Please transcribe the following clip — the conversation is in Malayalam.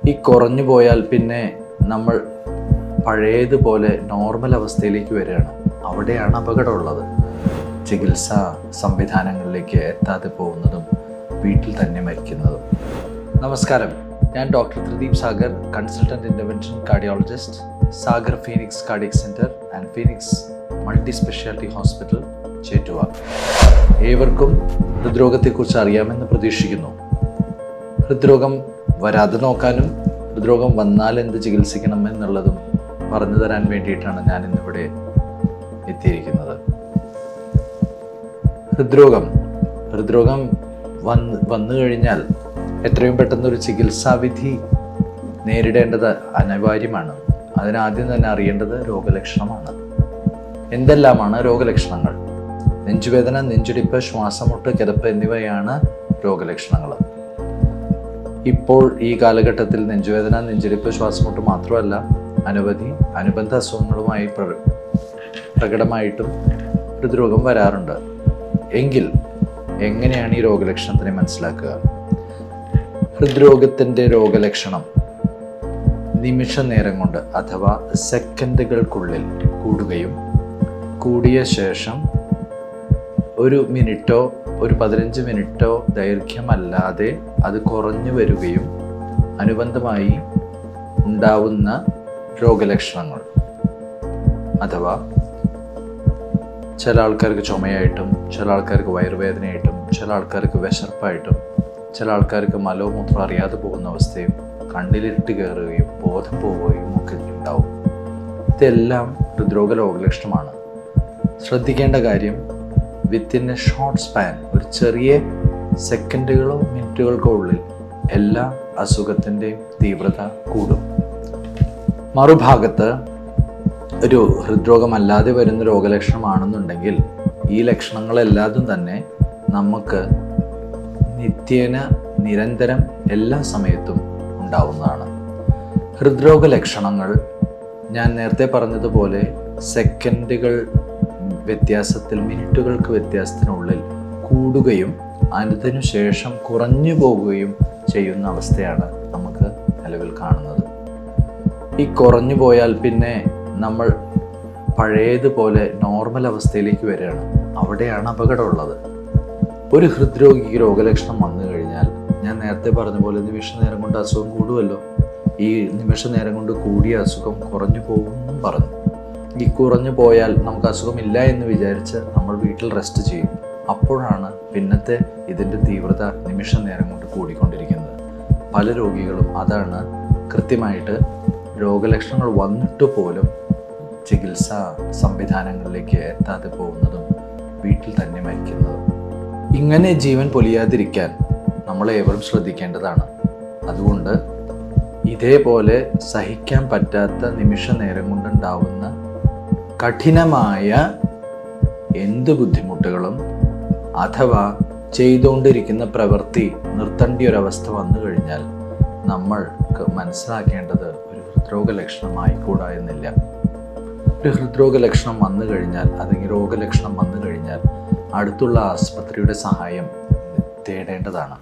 ഈ കുറഞ്ഞു പോയാൽ പിന്നെ നമ്മൾ പഴയതുപോലെ നോർമൽ അവസ്ഥയിലേക്ക് വരികയാണ്. അവിടെയാണ് അപകടമുള്ളത്. ചികിത്സാ സംവിധാനങ്ങളിലേക്ക് എത്താതെ പോകുന്നതും വീട്ടിൽ തന്നെ മരിക്കുന്നതും. നമസ്കാരം, ഞാൻ doctor Tridip Sagar, consultant intervention cardiologist, Sagar Phoenix cardiac centre and Phoenix multi speciality hospital, Chettuva. ഏവർക്കും ഹൃദ്രോഗത്തെക്കുറിച്ച് അറിയാമെന്ന് പ്രതീക്ഷിക്കുന്നു. ഹൃദ്രോഗം വരാതെ നോക്കാനും ഹൃദ്രോഗം വന്നാൽ എന്ത് ചികിത്സിക്കണം എന്നുള്ളതും പറഞ്ഞു തരാൻ വേണ്ടിയിട്ടാണ് ഞാൻ ഇന്നിവിടെ എത്തിയിരിക്കുന്നത്. ഹൃദ്രോഗം വന്നു കഴിഞ്ഞാൽ എത്രയും പെട്ടെന്നൊരു ചികിത്സാവിധി നേരിടേണ്ടത് അനിവാര്യമാണ്. അതിനാദ്യം തന്നെ അറിയേണ്ടത് രോഗലക്ഷണമാണ്. എന്തെല്ലാമാണ് രോഗലക്ഷണങ്ങൾ? നെഞ്ചുവേദന, നെഞ്ചിടിപ്പ്, ശ്വാസമുട്ട്, കിതപ്പ് എന്നിവയാണ് രോഗലക്ഷണങ്ങൾ. ഇപ്പോൾ ഈ കാലഘട്ടത്തിൽ നെഞ്ചുവേദന, നെഞ്ചിടിപ്പ്, ശ്വാസമുട്ട് മാത്രമല്ല, അനവധി അനുബന്ധ അസുഖങ്ങളുമായി പ്രകടമായിട്ടും ഹൃദ്രോഗം വരാറുണ്ട്. എങ്കിൽ എങ്ങനെയാണ് ഈ രോഗലക്ഷണത്തിനെ മനസ്സിലാക്കുക? ഹൃദ്രോഗത്തിൻ്റെ രോഗലക്ഷണം നിമിഷ നേരം കൊണ്ട് അഥവാ സെക്കൻഡുകൾക്കുള്ളിൽ കൂടുകയും കൂടിയ ശേഷം ഒരു മിനിറ്റോ ഒരു 15 മിനിറ്റോ ദൈർഘ്യമല്ലാതെ അത് കുറഞ്ഞു വരികയും അനുബന്ധമായി ഉണ്ടാവുന്ന രോഗലക്ഷണങ്ങൾ. അഥവാ ചില ആൾക്കാർക്ക് ചുമയായിട്ടും, ചില ആൾക്കാർക്ക് വയറുവേദനയായിട്ടും, ചില ആൾക്കാർക്ക് വിശർപ്പായിട്ടും, ചില ആൾക്കാർക്ക് മലമൂത്രം അറിയാതെ പോകുന്ന അവസ്ഥയും, കണ്ണിലിരുട്ട് കയറുകയും ബോധം പോവുകയും ഒക്കെ ഉണ്ടാവും. ഇതെല്ലാം ഹൃദ്രോഗ രോഗലക്ഷണമാണ്. ശ്രദ്ധിക്കേണ്ട കാര്യം, വിത്തിൻ എ ഷോർട്ട് സ്പാൻ, ഒരു ചെറിയ സെക്കൻഡുകളോ മിനിറ്റുകൾക്കോ ഉള്ളിൽ എല്ലാ അസുഖത്തിൻ്റെയും തീവ്രത കൂടും. മറുഭാഗത്ത് ഒരു ഹൃദ്രോഗമല്ലാതെ വരുന്ന രോഗലക്ഷണമാണെന്നുണ്ടെങ്കിൽ ഈ ലക്ഷണങ്ങളെല്ലാതും തന്നെ നമുക്ക് നിത്യേന നിരന്തരം എല്ലാ സമയത്തും ഉണ്ടാവുന്നതാണ്. ഹൃദ്രോഗ ലക്ഷണങ്ങൾ ഞാൻ നേരത്തെ പറഞ്ഞതുപോലെ സെക്കൻഡുകൾ വ്യത്യാസത്തിൽ, മിനിറ്റുകൾക്ക് വ്യത്യാസത്തിനുള്ളിൽ കൂടുകയും അതിനുശേഷം കുറഞ്ഞു പോകുകയും ചെയ്യുന്ന അവസ്ഥയാണ് നമുക്ക് നിലവിൽ കാണുന്നത്. ഈ കുറഞ്ഞു പോയാൽ പിന്നെ നമ്മൾ പഴയതുപോലെ നോർമൽ അവസ്ഥയിലേക്ക് വരികയാണ്. അവിടെയാണ് അപകടമുള്ളത്. ഒരു ഹൃദ്രോഗിക്ക് രോഗലക്ഷണം വന്നു കഴിഞ്ഞാൽ ഞാൻ നേരത്തെ പറഞ്ഞ പോലെ നിമിഷ നേരം കൊണ്ട് അസുഖം കൂടുമല്ലോ. ഈ നിമിഷ നേരം കൊണ്ട് കൂടിയ അസുഖം കുറഞ്ഞു പോകുമെന്നും പറഞ്ഞു. ഈ കുറഞ്ഞു പോയാൽ നമുക്ക് അസുഖമില്ല എന്ന് വിചാരിച്ച് നമ്മൾ വീട്ടിൽ റെസ്റ്റ് ചെയ്യും. അപ്പോഴാണ് പിന്നത്തെ ഇതിൻ്റെ തീവ്രത നിമിഷ നേരം കൊണ്ട് കൂടിക്കൊണ്ടിരിക്കുന്നത്. പല രോഗികളും അതാണ് കൃത്യമായിട്ട് രോഗലക്ഷണങ്ങൾ വന്നിട്ട് പോലും ചികിത്സാ സംവിധാനങ്ങളിലേക്ക് എത്താതെ പോകുന്നതും വീട്ടിൽ തന്നെ മരിക്കുന്നതും. ഇങ്ങനെ ജീവൻ പൊലിയാതിരിക്കാൻ നമ്മളേവരും ശ്രദ്ധിക്കേണ്ടതാണ്. അതുകൊണ്ട് ഇതേപോലെ സഹിക്കാൻ പറ്റാത്ത നിമിഷ നേരം കൊണ്ടുണ്ടാവുന്ന കഠിനമായ എന്ത് ബുദ്ധിമുട്ടുകളും അഥവാ ചെയ്തുകൊണ്ടിരിക്കുന്ന പ്രവൃത്തി നിർത്തേണ്ട ഒരവസ്ഥ വന്നു കഴിഞ്ഞാൽ നമ്മൾക്ക് മനസ്സിലാക്കേണ്ടത് ഒരു ഹൃദ്രോഗ ലക്ഷണമായിക്കൂടാ എന്നില്ല. ഒരു ഹൃദ്രോഗ ലക്ഷണം വന്നു കഴിഞ്ഞാൽ, അല്ലെങ്കിൽ രോഗലക്ഷണം വന്നു കഴിഞ്ഞാൽ അടുത്തുള്ള ആസ്പത്രിയുടെ സഹായം തേടേണ്ടതാണ്.